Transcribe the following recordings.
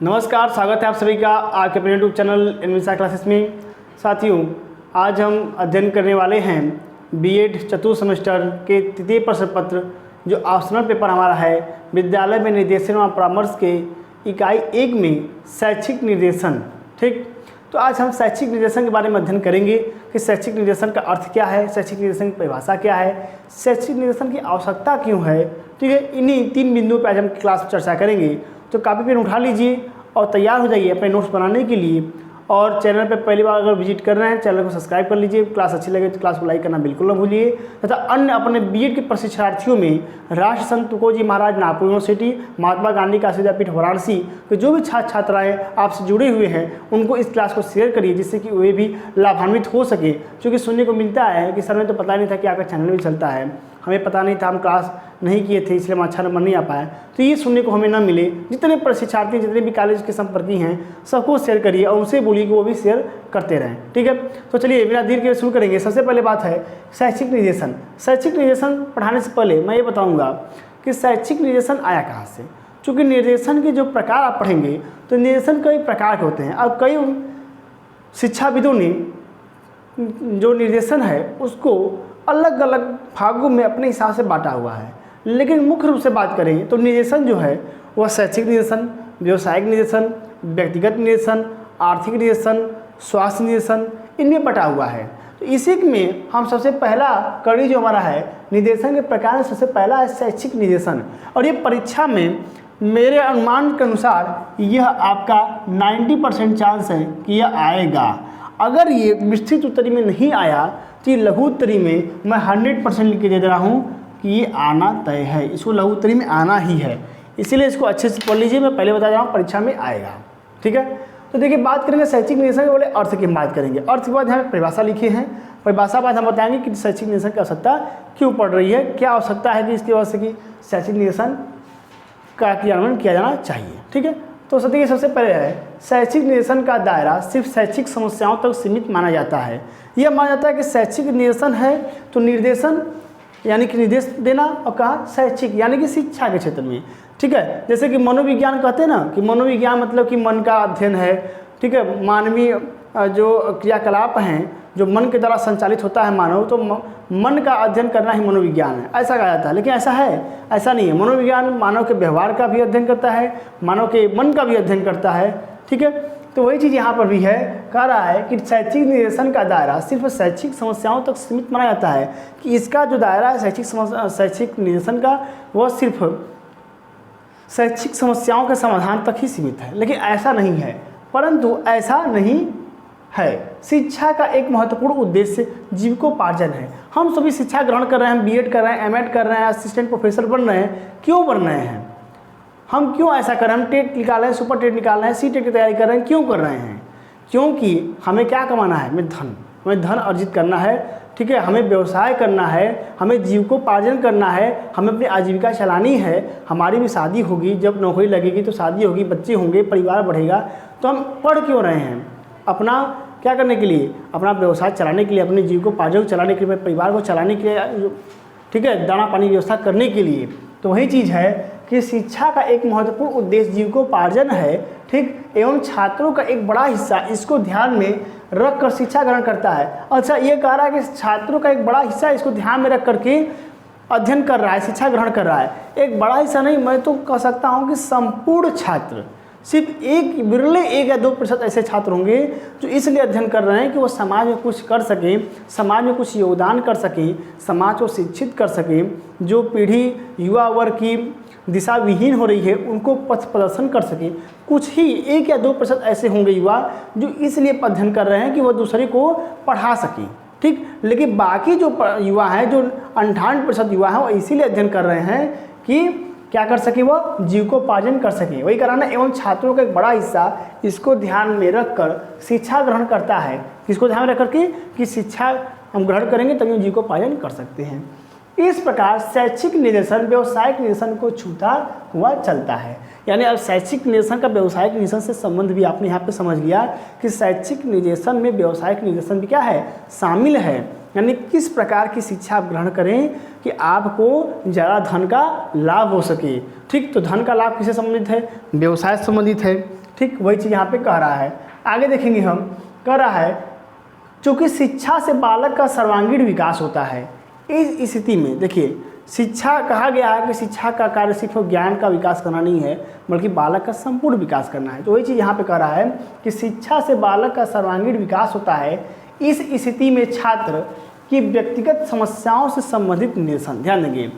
नमस्कार, स्वागत है आप सभी का आपके अपने यूट्यूब चैनल एनविसा क्लासेस में। साथियों, आज हम अध्ययन करने वाले हैं बीएड चतुर्थ सेमेस्टर के तृतीय प्रश्न पत्र जो ऑप्शनल पेपर हमारा है विद्यालय में निर्देशन व परामर्श के इकाई 1 में शैक्षिक निर्देशन। ठीक, तो आज हम शैक्षिक निर्देशन के बारे में अध्ययन करेंगे कि शैक्षिक निर्देशन का अर्थ क्या है, शैक्षिक निर्देशन की परिभाषा क्या है, शैक्षिक निर्देशन की आवश्यकता क्यों है। ठीक है, इन्हीं 3 बिंदुओं पर आज हम क्लास में चर्चा करेंगे। तो कॉपी पेन उठा लीजिए और तैयार हो जाइए अपने नोट्स बनाने के लिए। और चैनल पर पहली बार अगर विजिट कर रहे हैं, चैनल को सब्सक्राइब कर लीजिए। क्लास अच्छी लगे तो क्लास को लाइक करना बिल्कुल ना भूलिए। तथा अन्य अपने बीएड के प्रशिक्षणार्थियों में राष्ट्र संत तुकोजी महाराज नागपुर यूनिवर्सिटी, महात्मा गांधी काशी विद्यापीठ वाराणसी के जो भी छात्र छात्राएँ आपसे जुड़े हुए हैं उनको इस क्लास को शेयर करिए, जिससे कि वे भी लाभान्वित हो सके। क्योंकि सुनने को मिलता है कि सर में तो पता नहीं था कि आपका चैनल भी चलता है, हमें पता नहीं था, हम क्लास नहीं किए थे इसलिए हम अच्छा नंबर नहीं आ पाया। तो ये सुनने को हमें ना मिले। जितने प्रशिक्षार्थी, जितने भी कॉलेज के संपर्की हैं, सबको शेयर करिए और उनसे बोलिए कि वो भी शेयर करते रहें। ठीक है, तो चलिए बिना देर के शुरू करेंगे। सबसे पहले बात है शैक्षिक निर्देशन। शैक्षिक निर्देशन पढ़ाने से पहले मैं ये बताऊँगा कि शैक्षिक निर्देशन आया कहाँ से। चूँकि निर्देशन के जो प्रकार आप पढ़ेंगे तो निर्देशन कई प्रकार के होते हैं। अब कई शिक्षाविदों ने जो निर्देशन है उसको अलग अलग भागों में अपने हिसाब से बांटा हुआ है। लेकिन मुख्य रूप से बात करें तो निर्देशन जो है वह शैक्षिक निर्देशन, व्यावसायिक निर्देशन, व्यक्तिगत निर्देशन, आर्थिक निर्देशन, स्वास्थ्य निर्देशन, इनमें बटा हुआ है। तो इसी में हम सबसे पहला कड़ी जो हमारा है निर्देशन के प्रकार में सबसे पहला है शैक्षिक निर्देशन। और ये परीक्षा में मेरे अनुमान के अनुसार यह आपका 90% चांस है कि यह आएगा। अगर ये विस्तृत उत्तरी में नहीं आया तो ये लघु उत्तरी में मैं 100% लिख के दे रहा हूँ कि ये आना तय है, इसको लघु उत्तरी में आना ही है। इसीलिए इसको अच्छे से पढ़ लीजिए, मैं पहले बता रहा हूँ परीक्षा में आएगा। ठीक है, तो देखिए बात करेंगे शैक्षिक निर्देशन के बोले अर्थ की बात करेंगे। अर्थ के बाद यहाँ परिभाषा लिखी है, परिभाषा बाद हम बताएंगे कि शैक्षिक निर्देशन की आवश्यकता क्यों पड़ रही है, क्या आवश्यकता है कि इसकी वजह से कि शैक्षिक निर्देशन का क्रियान्वयन किया जाना चाहिए। ठीक है, तो देखिए सबसे पहले है शैक्षिक निर्देशन का दायरा सिर्फ शैक्षिक समस्याओं तक सीमित माना जाता है। यह माना जाता है कि शैक्षिक निर्देशन है तो निर्देशन यानी कि निर्देश देना, और कहा शैक्षिक यानी कि शिक्षा के क्षेत्र में। ठीक है, जैसे कि मनोविज्ञान कहते हैं ना कि मनोविज्ञान मतलब कि मन का अध्ययन है। ठीक है, मानवीय जो क्रियाकलाप हैं जो मन के द्वारा संचालित होता है मानव, तो मन का अध्ययन करना ही मनोविज्ञान है, ऐसा कहा जाता है। लेकिन ऐसा है, ऐसा नहीं है। मनोविज्ञान मानव के व्यवहार का भी अध्ययन करता है, मानव के मन का भी अध्ययन करता है। ठीक है, तो वही चीज़ यहाँ पर भी है, कह रहा है कि शैक्षिक निर्देशन का दायरा सिर्फ शैक्षिक समस्याओं तक सीमित माना जाता है, कि इसका जो दायरा है शैक्षिक निर्देशन का वह सिर्फ शैक्षिक समस्याओं के समाधान तक ही सीमित है। लेकिन ऐसा नहीं है, परंतु ऐसा नहीं है। शिक्षा का एक महत्वपूर्ण उद्देश्य जीविकोपार्जन है। हम सभी शिक्षा ग्रहण कर रहे हैं, बीएड कर रहे हैं, एमएड कर रहे हैं, असिस्टेंट प्रोफेसर बन रहे हैं। क्यों बन रहे हैं, हम क्यों ऐसा कर रहे हैं? हम टेट निकाल रहे हैं, सुपर टेट निकाल रहे हैं, सी टेट की तैयारी कर रहे हैं। क्यों कर रहे हैं? क्योंकि हमें क्या कमाना है? हमें धन अर्जित करना है। ठीक है, हमें व्यवसाय करना है, हमें जीविकोपार्जन करना है, हमें अपनी आजीविका चलानी है। हमारी भी शादी होगी, जब नौकरी लगेगी तो शादी होगी, बच्चे होंगे, परिवार बढ़ेगा। तो हम पढ़ क्यों रहे हैं? अपना क्या करने के लिए? अपना व्यवसाय चलाने के लिए, अपने जीविकोपार्जन चलाने के लिए, परिवार को चलाने के लिए। ठीक है, दाना पानी की व्यवस्था करने के लिए। तो वही चीज़ है कि शिक्षा का एक महत्वपूर्ण उद्देश्य जीविकोपार्जन है। ठीक, एवं छात्रों का एक बड़ा हिस्सा इसको ध्यान में रख कर शिक्षा ग्रहण करता है। अच्छा, ये कह रहा है कि छात्रों का एक बड़ा हिस्सा इसको ध्यान में रख करके अध्ययन कर रहा है, शिक्षा ग्रहण कर रहा है। एक बड़ा हिस्सा नहीं, मैं तो कह सकता हूँ कि संपूर्ण छात्र, सिर्फ एक विरले 1 या 2% ऐसे छात्र होंगे जो इसलिए अध्ययन कर रहे हैं कि वो समाज में कुछ कर सकें, समाज में कुछ योगदान कर सकें, समाज को शिक्षित कर सकें। जो पीढ़ी युवा वर्ग की दिशा विहीन हो रही है उनको पथ प्रदर्शन कर सकें। कुछ ही 1 या 2% ऐसे होंगे युवा जो इसलिए अध्ययन कर रहे हैं कि वह दूसरे को पढ़ा सकें। ठीक, लेकिन बाकी जो युवा हैं, जो 98% युवा हैं, वो इसीलिए अध्ययन कर रहे हैं कि क्या कर सके, वह जीविकोपार्जन कर सके। वही कराना एवं छात्रों का एक बड़ा हिस्सा इसको ध्यान में रखकर शिक्षा ग्रहण करता है। किसको ध्यान में रख करके कि शिक्षा हम ग्रहण करेंगे तभी हम जीविकोपार्जन कर सकते हैं। इस प्रकार शैक्षिक निर्देशन व्यावसायिक निर्देशन को छूता हुआ चलता है। यानी अब शैक्षिक निर्देशन का व्यावसायिक निर्देशन से संबंध भी आपने यहाँ पे समझ लिया कि शैक्षिक निर्देशन में व्यावसायिक निर्देशन भी क्या है, शामिल है। यानी किस प्रकार की शिक्षा आप ग्रहण करें कि आपको ज़्यादा धन का लाभ हो सके। ठीक, तो धन का लाभ किससे संबंधित है? व्यवसाय से संबंधित है। ठीक, वही चीज़ यहाँ पे कह रहा है। आगे देखेंगे हम, कह रहा है चूँकि शिक्षा से बालक का सर्वांगीण विकास होता है। इस स्थिति में देखिए, शिक्षा कहा गया है कि शिक्षा का कार्य सिर्फ ज्ञान का विकास करना नहीं है, बल्कि बालक का संपूर्ण विकास करना है। तो वही चीज़ यहाँ पे कह रहा है कि शिक्षा से बालक का सर्वांगीण विकास होता है। इस स्थिति में छात्र की व्यक्तिगत समस्याओं से संबंधित निरसन, ध्यान देंगे,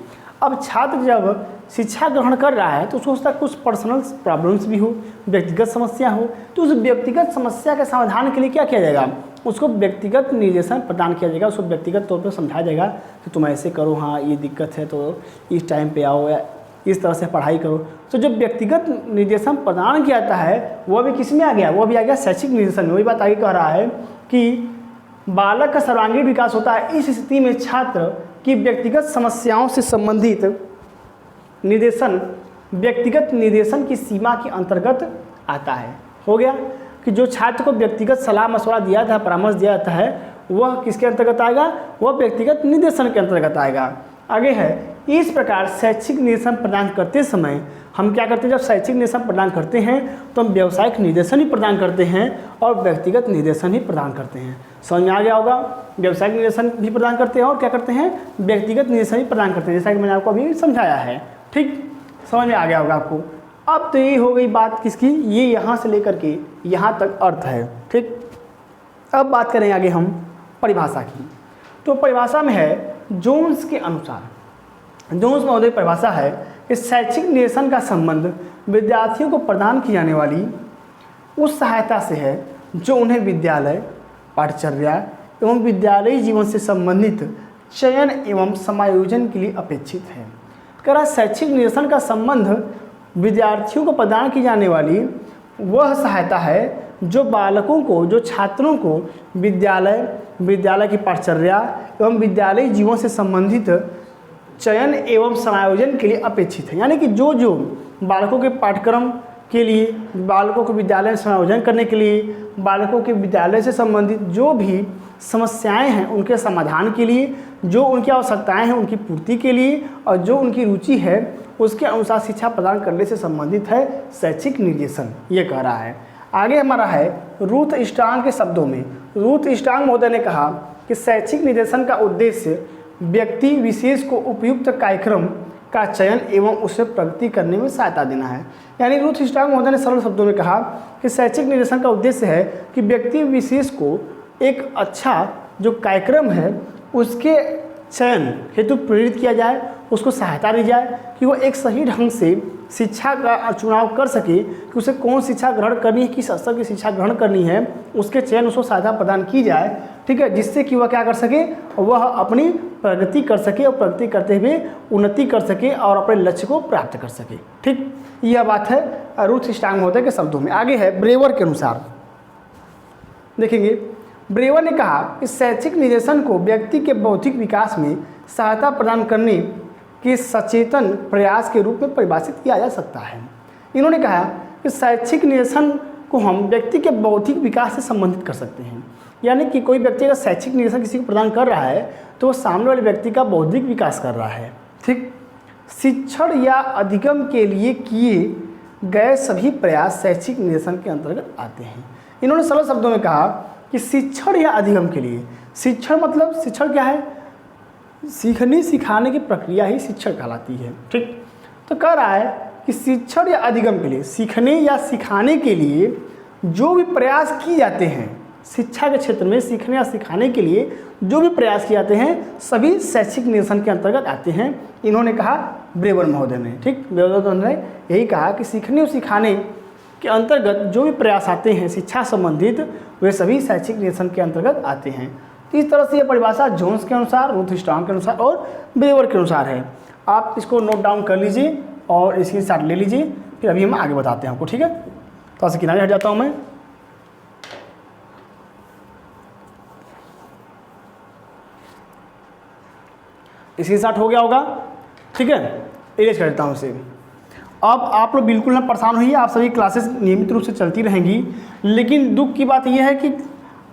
अब छात्र जब शिक्षा ग्रहण कर रहा है तो सोचता कुछ पर्सनल प्रॉब्लम्स भी हो, व्यक्तिगत समस्या हो, तो उस व्यक्तिगत समस्या के समाधान के लिए क्या किया जाएगा, उसको व्यक्तिगत निर्देशन प्रदान किया जाएगा, उसको व्यक्तिगत तौर पर समझाया जाएगा कि तुम ऐसे करो, हाँ ये दिक्कत है तो इस टाइम पे आओ, या इस तरह से पढ़ाई करो। तो जो व्यक्तिगत निर्देशन प्रदान किया जाता है वह भी किस में आ गया, वह भी आ गया शैक्षिक निर्देशन में। वही बात आगे कह रहा है कि बालक का सर्वांगीण विकास होता है। इस स्थिति में छात्र की व्यक्तिगत समस्याओं से संबंधित निर्देशन व्यक्तिगत निर्देशन की सीमा के अंतर्गत आता है। हो गया कि जो छात्र को व्यक्तिगत सलाह मशवरा दिया था, परामर्श दिया जाता है, वह किसके अंतर्गत आएगा, वह व्यक्तिगत निर्देशन के अंतर्गत आएगा। आगे है, इस प्रकार शैक्षिक निर्देशन प्रदान करते समय हम क्या करते हैं, जब शैक्षिक निर्देशन प्रदान करते हैं तो हम व्यावसायिक निर्देशन ही प्रदान करते हैं और व्यक्तिगत निर्देशन ही प्रदान करते हैं। समझ में आ गया होगा, व्यावसायिक निर्देशन भी प्रदान करते हैं और क्या करते हैं, व्यक्तिगत निर्देशन ही प्रदान करते हैं, जैसा कि मैंने आपको अभी समझाया है। ठीक, समझ में आ गया होगा आपको। अब तो ये हो गई बात किसकी, ये यहाँ से लेकर के यहाँ तक अर्थ है। ठीक, अब बात करें आगे हम परिभाषा की। तो परिभाषा में है जोन्स के अनुसार, जोन्स महोदय परिभाषा है कि शैक्षिक निर्देशन का संबंध विद्यार्थियों को प्रदान की जाने वाली उस सहायता से है जो उन्हें विद्यालय, पाठचर्या एवं विद्यालयी जीवन से संबंधित चयन एवं समायोजन के लिए अपेक्षित है। कह रहा शैक्षिक निर्देशन का संबंध विद्यार्थियों को प्रदान की जाने वाली वह सहायता है जो बालकों को, जो छात्रों को विद्यालय, विद्यालय की पाठचर्या एवं विद्यालयी जीवन से संबंधित चयन एवं समायोजन के लिए अपेक्षित है। यानी कि जो जो बालकों के पाठ्यक्रम के लिए, बालकों को विद्यालय में समायोजन करने के लिए, बालकों के विद्यालय से संबंधित जो भी समस्याएं हैं उनके समाधान के लिए, जो उनकी आवश्यकताएं हैं उनकी पूर्ति के लिए और जो उनकी रुचि है उसके अनुसार शिक्षा प्रदान करने से संबंधित है शैक्षिक निर्देशन, ये कह रहा है। आगे हमारा है रूथ स्ट्रांग के शब्दों में। रूथ स्ट्रांग महोदय ने कहा कि शैक्षिक निर्देशन का उद्देश्य व्यक्ति विशेष को उपयुक्त कार्यक्रम का चयन एवं उसे प्रगति करने में सहायता देना है। यानी रूथ स्ट्रांग महोदय ने सरल शब्दों में कहा कि शैक्षिक निर्देशन का उद्देश्य है कि व्यक्ति विशेष को एक अच्छा जो कार्यक्रम है उसके चयन हेतु प्रेरित किया जाए, उसको सहायता दी जाए कि वो एक सही ढंग से शिक्षा का चुनाव कर सके कि उसे कौन शिक्षा ग्रहण करनी है, किस स्तर की शिक्षा ग्रहण करनी है, उसके चयन उसको सहायता प्रदान की जाए। ठीक है, जिससे कि वह क्या कर सके, वह अपनी प्रगति कर सके और प्रगति करते हुए उन्नति कर सके और अपने लक्ष्य को प्राप्त कर सके। ठीक, यह बात है रूथ स्ट्रांग महोदय के शब्दों में। आगे है ब्रेवर के अनुसार, देखेंगे ब्रेवर ने कहा कि शैक्षिक निर्देशन को व्यक्ति के बौद्धिक विकास में सहायता प्रदान करने के सचेतन प्रयास के रूप में परिभाषित किया जा सकता है। इन्होंने कहा कि शैक्षिक निर्देशन को हम व्यक्ति के बौद्धिक विकास से संबंधित कर सकते हैं। यानी कि कोई व्यक्ति अगर शैक्षिक निर्देशन किसी को प्रदान कर रहा है तो वो सामने वाले व्यक्ति का बौद्धिक विकास कर रहा है। ठीक, शिक्षण या अधिगम के लिए किए गए सभी प्रयास शैक्षिक निर्देशन के अंतर्गत आते हैं। इन्होंने सरल शब्दों में कहा कि शिक्षण या अधिगम के लिए, शिक्षण मतलब शिक्षण क्या है, सीखने सिखाने की प्रक्रिया ही शिक्षण कहलाती है। ठीक, तो कह रहा है कि शिक्षण या अधिगम के लिए, सीखने या सिखाने के लिए जो भी प्रयास किए जाते हैं शिक्षा के क्षेत्र में, सीखने या सिखाने के लिए जो भी प्रयास किए जाते हैं सभी शैक्षिक निर्देशन के अंतर्गत आते हैं, इन्होंने कहा ब्रेवर महोदय ने। ठीक, ब्रेवर महोदय ने यही कहा कि सीखने और सिखाने के अंतर्गत जो भी प्रयास आते हैं शिक्षा संबंधित वे सभी शैक्षिक निर्देशन के अंतर्गत आते हैं। इस तरह से यह परिभाषा जोन्स के अनुसार, रूथ स्ट्रांग के अनुसार और ब्रेवर के अनुसार है। आप इसको नोट डाउन कर लीजिए और इसके साथ ले लीजिए, फिर अभी हम आगे बताते हैं आपको। ठीक है, तो ऐसे किनारे हट जाता हूँ मैं। इसके साथ हो गया होगा। ठीक है, इरेज कर देता हूँ इसे। अब आप लोग बिल्कुल ना परेशान होइए, आप सभी क्लासेस नियमित रूप से चलती रहेंगी, लेकिन दुख की बात यह है कि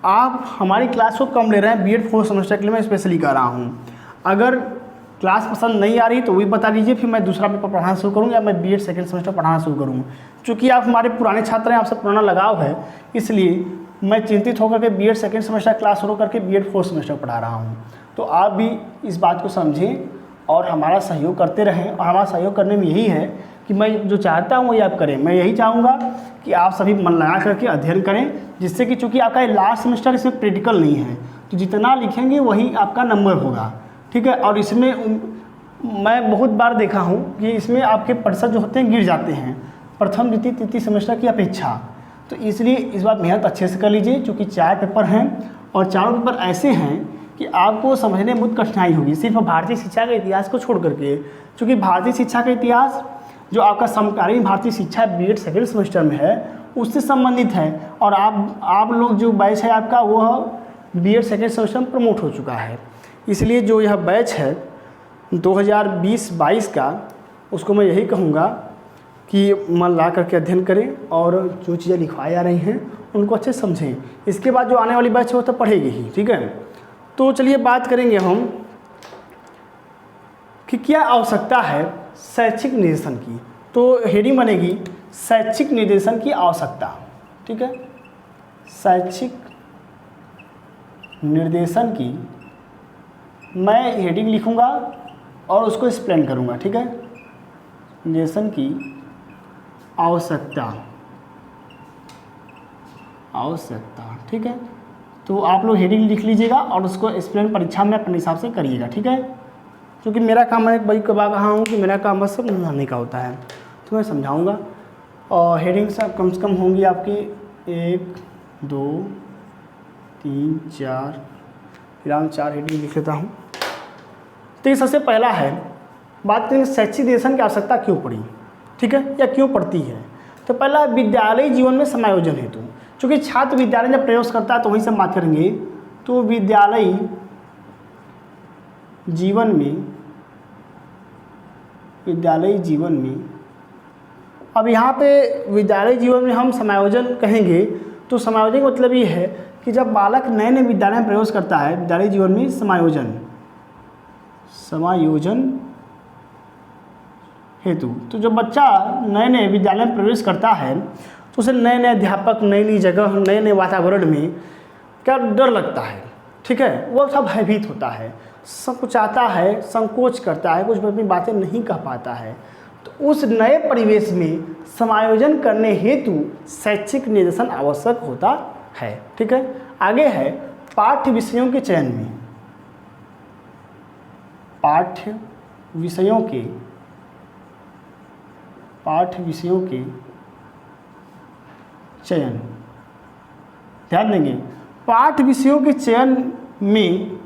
आप हमारी क्लास को कम ले रहे हैं। बीएड 4th सेमेस्टर के लिए मैं स्पेशली कर रहा हूँ। अगर क्लास पसंद नहीं आ रही तो वही बता दीजिए, फिर मैं दूसरा पेपर पढ़ाना शुरू करूँ या मैं बीएड 2nd सेमेस्टर पढ़ाना शुरू करूँ। चूँकि आप हमारे पुराने छात्र हैं, आपसे पुराना लगाव है, इसलिए मैं चिंतित होकर के बीएड सेकेंड सेमेस्टर क्लास शुरू करके बीएड फोर्थ सेमेस्टर पढ़ा रहा हूँ। तो आप भी इस बात को समझें और हमारा सहयोग करते रहें। और हमारा सहयोग करने में यही है कि मैं जो चाहता हूँ वही आप करें। मैं यही चाहूँगा कि आप सभी मन लगा करके अध्ययन करें, जिससे कि चूँकि आपका लास्ट सेमेस्टर इसमें प्रैक्टिकल नहीं है, तो जितना लिखेंगे वही आपका नंबर होगा, ठीक है। और इसमें मैं बहुत बार देखा हूँ कि इसमें आपके प्रतिशत जो होते हैं गिर जाते हैं प्रथम द्वितीय तृतीय सेमेस्टर की अपेक्षा। तो इसलिए इस बार मेहनत अच्छे से कर लीजिए, क्योंकि 4 पेपर हैं और चारों पेपर ऐसे हैं कि आपको समझने में बहुत कठिनाई होगी, सिर्फ भारतीय शिक्षा के इतिहास को छोड़ करके। क्योंकि भारतीय शिक्षा का इतिहास जो आपका समकालीन भारतीय शिक्षा बीएड सेकेंड सेमेस्टर में है उससे संबंधित है। और आप लोग जो बैच है आपका वह बीएड सेकेंड सेमेस्टर में प्रमोट हो चुका है। इसलिए जो यह बैच है 2020-22 का, उसको मैं यही कहूँगा कि मन ला करके अध्ययन करें और जो चीज़ें लिखवाई जा रही हैं उनको अच्छे से समझें। इसके बाद जो आने वाली बैच है वो तो पढ़ेगी ही, ठीक है। तो चलिए बात करेंगे हम कि क्या आवश्यकता है शैक्षिक निर्देशन की। तो हेडिंग बनेगी शैक्षिक निर्देशन की आवश्यकता, ठीक है। शैक्षिक निर्देशन की मैं हेडिंग लिखूंगा और उसको एक्सप्लेन करूंगा, ठीक है। निर्देशन की आवश्यकता, ठीक है। तो आप लोग हेडिंग लिख लीजिएगा और उसको एक्सप्लेन परीक्षा में अपने हिसाब से करिएगा, ठीक है। क्योंकि मेरा काम, मैं भाई कब कहा हूँ कि मेरा काम बस समझाने का होता है, तो मैं समझाऊँगा। और हेडिंग सब कम से कम होंगी आपकी 1 2 3 4, फिर हम 4 हेडिंग लिख लेता हूँ। तो ये सबसे पहला है, बात करेंगे शैक्षिक निर्देशन की आवश्यकता क्यों पड़ी, ठीक है, या क्यों पड़ती है। तो पहला विद्यालय जीवन में समायोजन हेतु, क्योंकि छात्र विद्यालय जब प्रवेश करता है तो वहीं से बात करेंगे। तो विद्यालय जीवन में अब यहाँ पे विद्यालय जीवन में हम समायोजन कहेंगे तो समायोजन का मतलब ये है कि जब बालक नए नए विद्यालय में प्रवेश करता है, विद्यालय जीवन में समायोजन हेतु, तो जब बच्चा नए नए विद्यालय में प्रवेश करता है तो उसे नए नए अध्यापक, नई नई जगह, नए नए वातावरण में क्या डर लगता है, ठीक है। वो सब भयभीत होता है, संकुचाता है, संकोच करता है, कुछ अपनी बातें नहीं कह पाता है। तो उस नए परिवेश में समायोजन करने हेतु शैक्षिक निर्देशन आवश्यक होता है, ठीक है। आगे है पाठ्य विषयों के चयन में, पाठ्य विषयों के चयन, ध्यान देंगे पाठ्य विषयों के चयन में,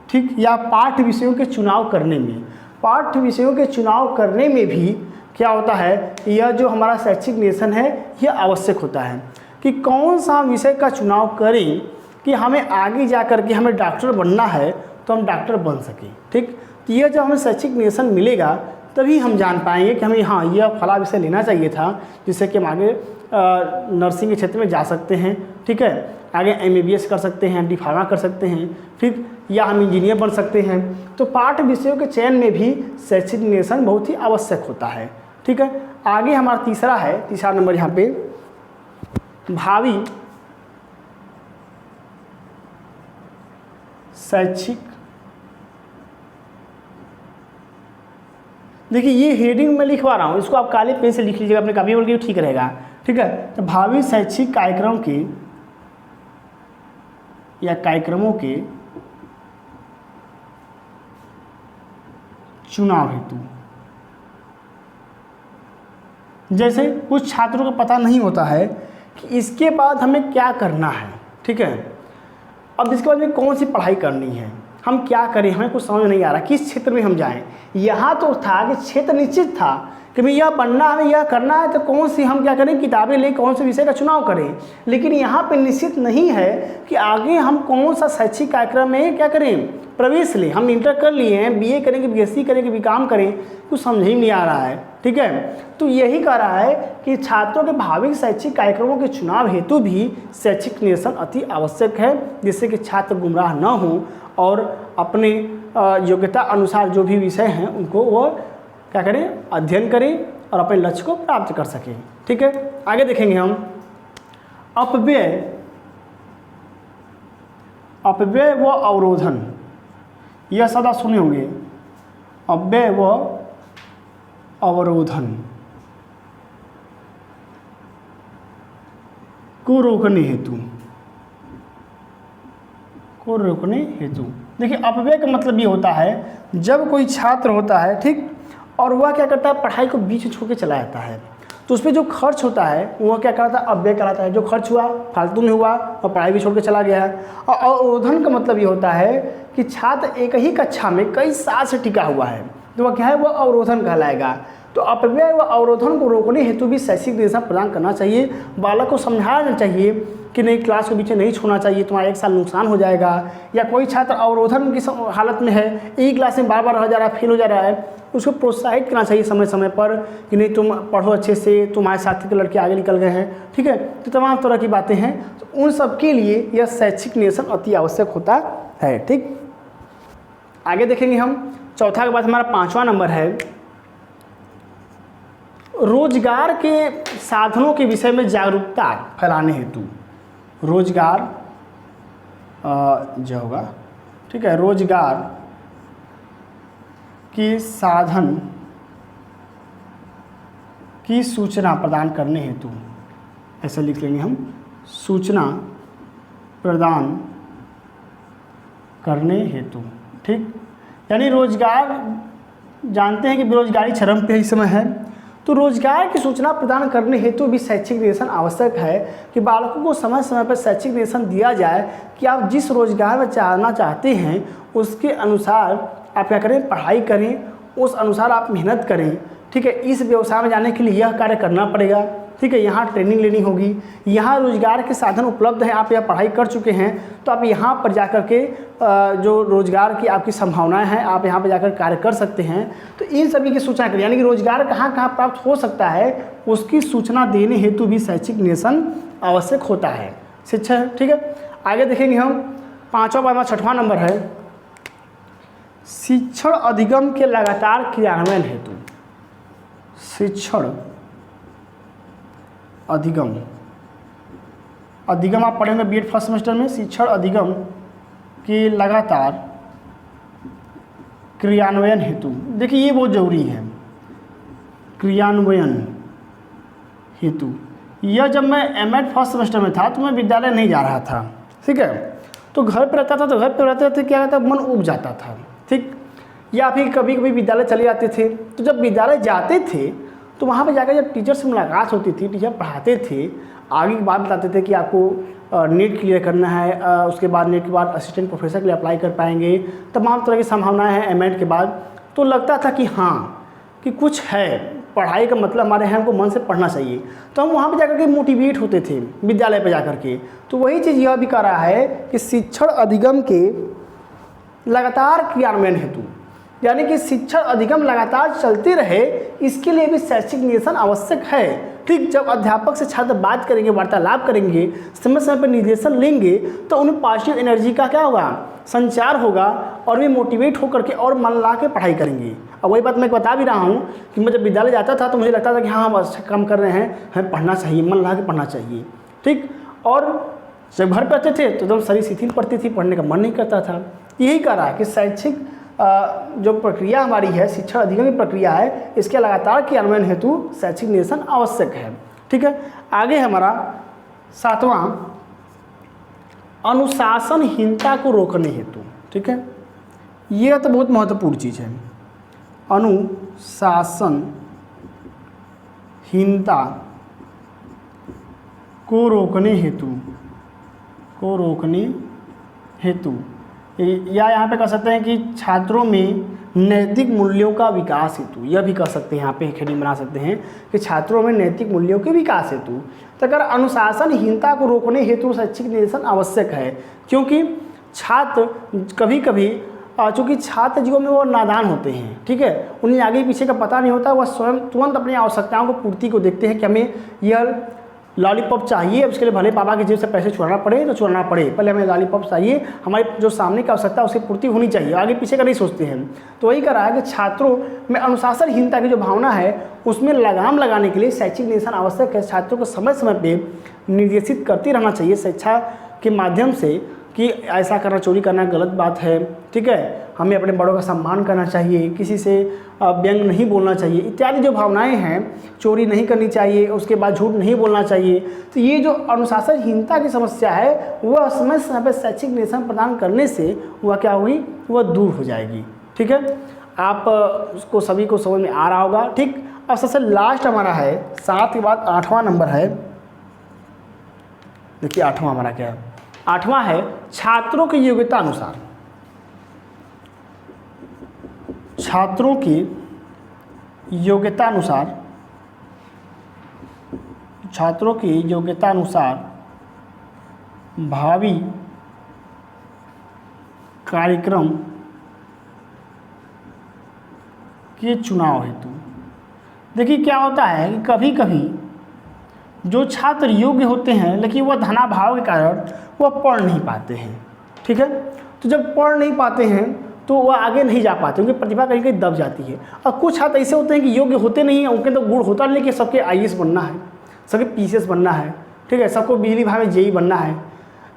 ठीक, या पाठ्य विषयों के चुनाव करने में। पाठ्य विषयों के चुनाव करने में भी क्या होता है, यह जो हमारा शैक्षिक निर्देशन है यह आवश्यक होता है कि कौन सा विषय का चुनाव करें कि हमें आगे जा कर के हमें डॉक्टर बनना है तो हम डॉक्टर बन सकें, ठीक। तो यह जब हमें शैक्षिक निर्देशन मिलेगा तभी हम जान पाएंगे कि हमें हाँ यह फला विषय लेना चाहिए था, जिससे कि हम आगे नर्सिंग के क्षेत्र में जा सकते हैं, ठीक है। आगे MBBS कर सकते हैं, D.Pharma कर सकते हैं, ठीक, या हम इंजीनियर बन सकते हैं। तो पाठ्य विषयों के चयन में भी शैक्षिक निर्देशन बहुत ही आवश्यक होता है, ठीक है। आगे हमारा तीसरा नंबर यहाँ पे भावी शैक्षिक, देखिए ये हेडिंग मैं लिखवा रहा हूँ, इसको आप काले पेन से लिख लीजिएगा अपने कापी पर, ठीक रहेगा, ठीक है। तो भावी शैक्षिक कार्यक्रम के या कार्यक्रमों के चुनाव हेतु, जैसे कुछ छात्रों को पता नहीं होता है कि इसके बाद हमें क्या करना है, ठीक है। अब इसके बाद में कौन सी पढ़ाई करनी है, हम क्या करें, हमें कुछ समझ नहीं आ रहा किस क्षेत्र में हम जाएं। यहाँ तो था कि क्षेत्र निश्चित था कि भाई यह पढ़ना है, यह करना है, तो कौन सी हम क्या करें, किताबें लें, कौन से विषय का चुनाव करें। लेकिन यहाँ पे निश्चित नहीं है कि आगे हम कौन सा शैक्षिक कार्यक्रम में क्या करें, प्रवेश लें। हम इंटर कर लिए हैं, BA करेंगे, BSc करेंगे, BCom करें, कुछ समझ ही नहीं आ रहा है, ठीक है। तो यही कह रहा है कि छात्रों के भावी शैक्षिक कार्यक्रमों के चुनाव हेतु भी शैक्षिक निर्देशन अति आवश्यक है, जिससे कि छात्र गुमराह न हों और अपने योग्यता अनुसार जो भी विषय हैं उनको वो क्या करें, अध्ययन करें और अपने लक्ष्य को प्राप्त कर सकें, ठीक। ठीक है। आगे देखेंगे हम अपव्यय, अपव्यय व अवरोधन, यह सदा सुने होंगे, अपव्यय व अवरोधन को रोकने हेतु, को रोकने हेतु। देखिए अपव्यय का मतलब ये होता है जब कोई छात्र होता है, ठीक, और वह क्या करता है, पढ़ाई को बीच में छोड़ के चला जाता है, तो उस पर जो खर्च होता है वह क्या कहलाता है, अपव्यय कहलाता है। जो खर्च हुआ फालतू में हुआ और पढ़ाई भी छोड़ के चला गया है। और अवरोधन का मतलब ये होता है कि छात्र एक ही कक्षा में कई साल से टिका हुआ है, तो वह क्या है, वह अवरोधन कहलाएगा। तो अपव्यय व अवरोधन को रोकने हेतु भी शैक्षिक निर्देशन प्रदान करना चाहिए। बालक को समझाना चाहिए कि नहीं, क्लास के बीच नहीं छोड़ना चाहिए, तुम्हारा एक साल नुकसान हो जाएगा। या कोई छात्र अवरोधन की हालत में है, एक क्लास में बार बार रह जा रहा है, फेल हो जा रहा है, उसको प्रोत्साहित करना चाहिए समय समय पर कि नहीं तुम पढ़ो अच्छे से, तुम्हारे साथी के लड़के आगे निकल गए हैं, ठीक है। तो तमाम तरह की बातें हैं, तो उन सब के लिए यह शैक्षिक निर्देशन अति आवश्यक होता है, ठीक। आगे देखेंगे हम चौथा के बाद हमारा 5वां नंबर है रोजगार के साधनों के विषय में जागरूकता फैलाने हेतु। रोजगार जो होगा, ठीक है, रोजगार के साधन की सूचना प्रदान करने हेतु, ऐसा लिख लेंगे हम, सूचना प्रदान करने हेतु, ठीक। यानी रोजगार, जानते हैं कि बेरोजगारी चरम पे इस समय है, तो रोजगार की सूचना प्रदान करने हेतु भी शैक्षिक निर्देशन आवश्यक है कि बालकों को समय समय पर शैक्षिक निर्देशन दिया जाए कि आप जिस रोजगार में जाना चाहते हैं उसके अनुसार आप क्या करें, पढ़ाई करें, उस अनुसार आप मेहनत करें, ठीक है। इस व्यवसाय में जाने के लिए यह कार्य करना पड़ेगा, ठीक है। यहाँ ट्रेनिंग लेनी होगी, यहाँ रोजगार के साधन उपलब्ध हैं, आप यहाँ पढ़ाई कर चुके हैं तो आप यहाँ पर जाकर के जो रोजगार की आपकी संभावनाएं हैं आप यहाँ पर जाकर कार्य कर सकते हैं। तो इन सभी की सूचना करें, यानी कि रोजगार कहाँ कहाँ प्राप्त हो सकता है उसकी सूचना देने हेतु भी शैक्षिक निर्देशन आवश्यक होता है, शिक्षा, ठीक है। आगे देखेंगे हम 5वां 6वां नंबर है शिक्षण अधिगम के लगातार क्रियान्वयन हेतु। शिक्षण अधिगम, अधिगम आप पढ़ेंगे बीएड फर्स्ट सेमेस्टर में, शिक्षण अधिगम के लगातार क्रियान्वयन हेतु। देखिए ये बहुत ज़रूरी है, क्रियान्वयन हेतु। यह जब मैं एमएड फर्स्ट सेमेस्टर में था तो मैं विद्यालय नहीं जा रहा था, ठीक है, तो घर पर रहता था, तो घर पर रहते रहते क्या होता, मन उब जाता था, ठीक। या फिर कभी कभी विद्यालय चले जाते थे, तो जब विद्यालय जाते थे तो वहाँ पे जाकर जब टीचर से मुलाकात होती थी, टीचर पढ़ाते थे, आगे की बात बताते थे कि आपको नेट क्लियर करना है, उसके बाद नेट के बाद असिस्टेंट प्रोफेसर के लिए अप्लाई कर पाएंगे, तमाम तरह की संभावनाएं हैं एमएड के बाद। तो लगता था कि हाँ कि कुछ है, पढ़ाई का मतलब हमारे यहाँ हमको मन से पढ़ना चाहिए, तो हम वहाँ पे जाकर के मोटिवेट होते थे विद्यालय पे जाकर के। तो वही चीज़ यह भी कर रहा है कि शिक्षण अधिगम के लगातार क्रियान्वयन हेतु, यानी कि शिक्षण अधिगम लगातार चलते रहे, इसके लिए भी शैक्षिक निर्देशन आवश्यक है, ठीक। जब अध्यापक से छात्र बात करेंगे, वार्तालाप करेंगे, समय समय पर निर्देशन लेंगे, तो उन्हें पॉजिटिव एनर्जी का क्या होगा, संचार होगा, और वे मोटिवेट होकर के और मन ला के पढ़ाई करेंगे। अब वही बात मैं बता भी रहा हूँ कि मैं जब विद्यालय जाता था तो मुझे लगता था कि हाँ हम अच्छा काम कर रहे हैं, हमें पढ़ना चाहिए, मन ला के पढ़ना चाहिए, ठीक। और जब घर पर आते थे तो एकदम शरीर शिथिल पड़ती थी, पढ़ने का मन नहीं करता था। यही कह रहा है कि शैक्षिक जो प्रक्रिया हमारी है, शिक्षण अधिगम की प्रक्रिया है, इसके लगातार क्रियान्वयन हेतु शैक्षिक निर्देशन आवश्यक है, ठीक है। आगे हमारा 7वां अनुशासनहीनता को रोकने हेतु, ठीक है। यह तो बहुत महत्वपूर्ण चीज़ है, अनुशासनहीनता को रोकने हेतु, या यहाँ पे कह सकते हैं कि छात्रों में नैतिक मूल्यों का विकास हेतु, यह भी कह सकते हैं, यहाँ पे हेडिंग बना सकते हैं कि छात्रों में नैतिक मूल्यों के विकास हेतु। तो अगर अनुशासनहीनता को रोकने हेतु शैक्षिक निर्देशन आवश्यक है, क्योंकि छात्र कभी कभी चूँकि छात्र जीवन में वो नादान होते हैं, ठीक है, उन्हें आगे पीछे का पता नहीं होता, वह स्वयं तुरंत अपनी आवश्यकताओं को पूर्ति को देखते हैं कि हमें यह लॉलीपॉप चाहिए, अब इसके लिए भले पापा की जेब से पैसे चुराना पड़े तो चुराना पड़े, पहले हमें लॉलीपॉप चाहिए, हमारे जो सामने की आवश्यकता है उसकी पूर्ति होनी चाहिए, आगे पीछे का नहीं सोचते हैं। तो वही कर रहा है कि छात्रों में अनुशासनहीनता की जो भावना है उसमें लगाम लगाने के लिए शैक्षिक निर्देशन आवश्यक है। छात्रों को समय समय पर निर्देशित करते रहना चाहिए शिक्षा के माध्यम से कि ऐसा करना, चोरी करना गलत बात है, ठीक है, हमें अपने बड़ों का सम्मान करना चाहिए, किसी से व्यंग नहीं बोलना चाहिए, इत्यादि जो भावनाएं हैं, चोरी नहीं करनी चाहिए, उसके बाद झूठ नहीं बोलना चाहिए। तो ये जो अनुशासनहीनता की समस्या है वह समय समय पर शैक्षिक निर्देशन प्रदान करने से वह क्या होगी, वह दूर हो जाएगी। ठीक है, आप उसको सभी को समझ में आ रहा होगा। ठीक, अब सबसे लास्ट हमारा है 7 के बाद 8वां नंबर है। देखिए 8वां हमारा क्या है, 8वां है छात्रों की योग्यता अनुसार, छात्रों की योग्यता अनुसार, छात्रों की योग्यता अनुसार भावी कार्यक्रम के चुनाव हेतु। देखिए क्या होता है कि कभी कभी जो छात्र योग्य होते हैं लेकिन वह धनाभाव के कारण वह पढ़ नहीं पाते हैं। ठीक है, तो जब पढ़ नहीं पाते हैं तो वह आगे नहीं जा पाते, उनकी प्रतिभा कहीं कहीं दब जाती है। और कुछ छात्र ऐसे होते हैं कि योग्य होते नहीं हैं, उनके तो गुण होता नहीं कि सबके IAS बनना है, सबके PCS बनना है, ठीक है, सबको बिजली विभाग में JEE बनना है।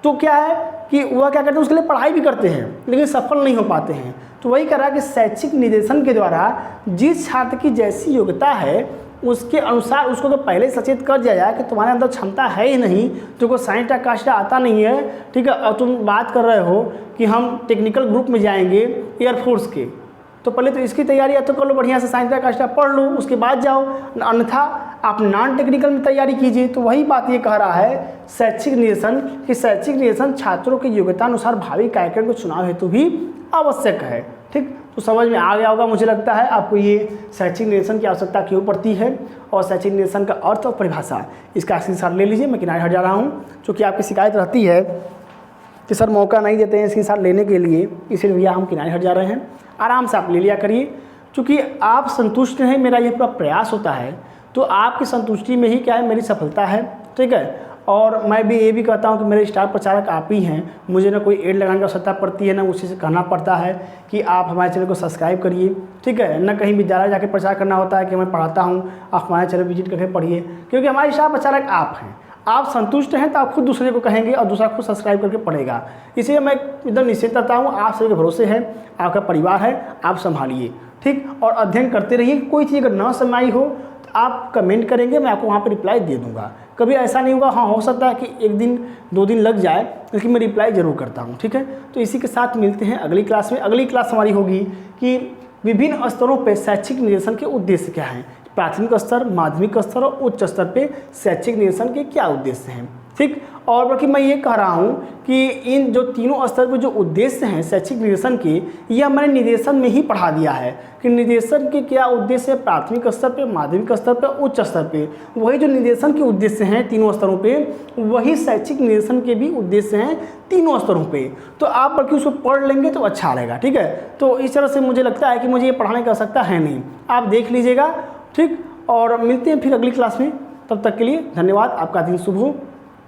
तो क्या है कि वह क्या करते हैं, उसके लिए पढ़ाई भी करते हैं लेकिन सफल नहीं हो पाते हैं। तो वही कह रहा है कि शैक्षिक निर्देशन के द्वारा जिस छात्र की जैसी योग्यता है उसके अनुसार उसको तो पहले सचेत कर दिया जाए कि तुम्हारे अंदर क्षमता है ही नहीं, तुमको साइंस का कास्ट आता नहीं है, ठीक है, और तुम बात कर रहे हो कि हम टेक्निकल ग्रुप में जाएंगे एयरफोर्स के, तो पहले तो इसकी तैयारी तो कर लो, बढ़िया से साइंस का कास्ट पढ़ लो, उसके बाद जाओ, अन्यथा आप नॉन टेक्निकल में तैयारी कीजिए। तो वही बात ये कह रहा है शैक्षिक निर्देशन कि शैक्षिक निर्देशन छात्रों की योग्यता अनुसार भावी कार्यक्रम के चुनाव हेतु भी आवश्यक है। ठीक, तो समझ में आ गया होगा मुझे लगता है आपको ये शैक्षिक निर्देशन की आवश्यकता क्यों पड़ती है और शैक्षिक निर्देशन का अर्थ और परिभाषा। इसका स्क्रीनशॉट ले लीजिए, मैं किनारे हट जा रहा हूँ, क्योंकि आपकी शिकायत रहती है कि सर मौका नहीं देते हैं स्क्रीनशॉट लेने के लिए, इसलिए भैया हम किनारे हट जा रहे हैं। आराम से आप ले लिया करिए, क्योंकि आप संतुष्ट हैं, मेरा ये पूरा प्रयास होता है, तो आपकी संतुष्टि में ही क्या है मेरी सफलता है। ठीक है, और मैं भी ये भी कहता हूँ कि मेरे स्टार प्रचारक आप ही हैं, मुझे ना कोई एड लगाने की आवश्यकता पड़ती है, ना उसी से कहना पड़ता है कि आप हमारे चैनल को सब्सक्राइब करिए। ठीक है, ना कहीं विद्यालय जाके प्रचार करना होता है कि मैं पढ़ाता हूँ, आप हमारे चैनल विजिट करके पढ़िए, क्योंकि हमारे स्टार प्रचारक आप हैं। आप संतुष्ट हैं तो आप खुद दूसरे को कहेंगे और दूसरा खुद सब्सक्राइब करके पढ़ेगा। इसलिए मैं एकदम निश्चित रहता हूँ, आप सभी के भरोसे है, आपका परिवार है, आप संभालिए। ठीक, और अध्ययन करते रहिए। कोई चीज़ अगर ना समझ आई हो तो आप कमेंट करेंगे, मैं आपको वहाँ पर रिप्लाई दे दूँगा। कभी ऐसा नहीं होगा, हाँ हो सकता है कि 1 दिन 2 दिन लग जाए, लेकिन मैं रिप्लाई ज़रूर करता हूँ। ठीक है, तो इसी के साथ मिलते हैं अगली क्लास में। अगली क्लास हमारी होगी कि विभिन्न स्तरों पर शैक्षिक निर्देशन के उद्देश्य क्या हैं, प्राथमिक स्तर, माध्यमिक स्तर और उच्च स्तर पे शैक्षिक निर्देशन के क्या उद्देश्य हैं। ठीक, और बल्कि मैं ये कह रहा हूँ कि इन जो तीनों स्तर पे जो उद्देश्य हैं शैक्षिक निर्देशन के, यह मैंने निर्देशन में ही पढ़ा दिया है कि निर्देशन के क्या उद्देश्य है प्राथमिक स्तर पे, माध्यमिक स्तर पे, उच्च स्तर पे। वही जो निर्देशन के उद्देश्य हैं तीनों स्तरों पे, वही शैक्षिक निर्देशन के भी उद्देश्य हैं तीनों स्तरों पे। तो आप बल्कि उसको पढ़ लेंगे तो अच्छा रहेगा। ठीक है, तो इस तरह से मुझे लगता है कि मुझे ये पढ़ाने की आवश्यकता है नहीं, आप देख लीजिएगा। ठीक, और मिलते हैं फिर अगली क्लास में, तब तक के लिए धन्यवाद, आपका दिन शुभ हो।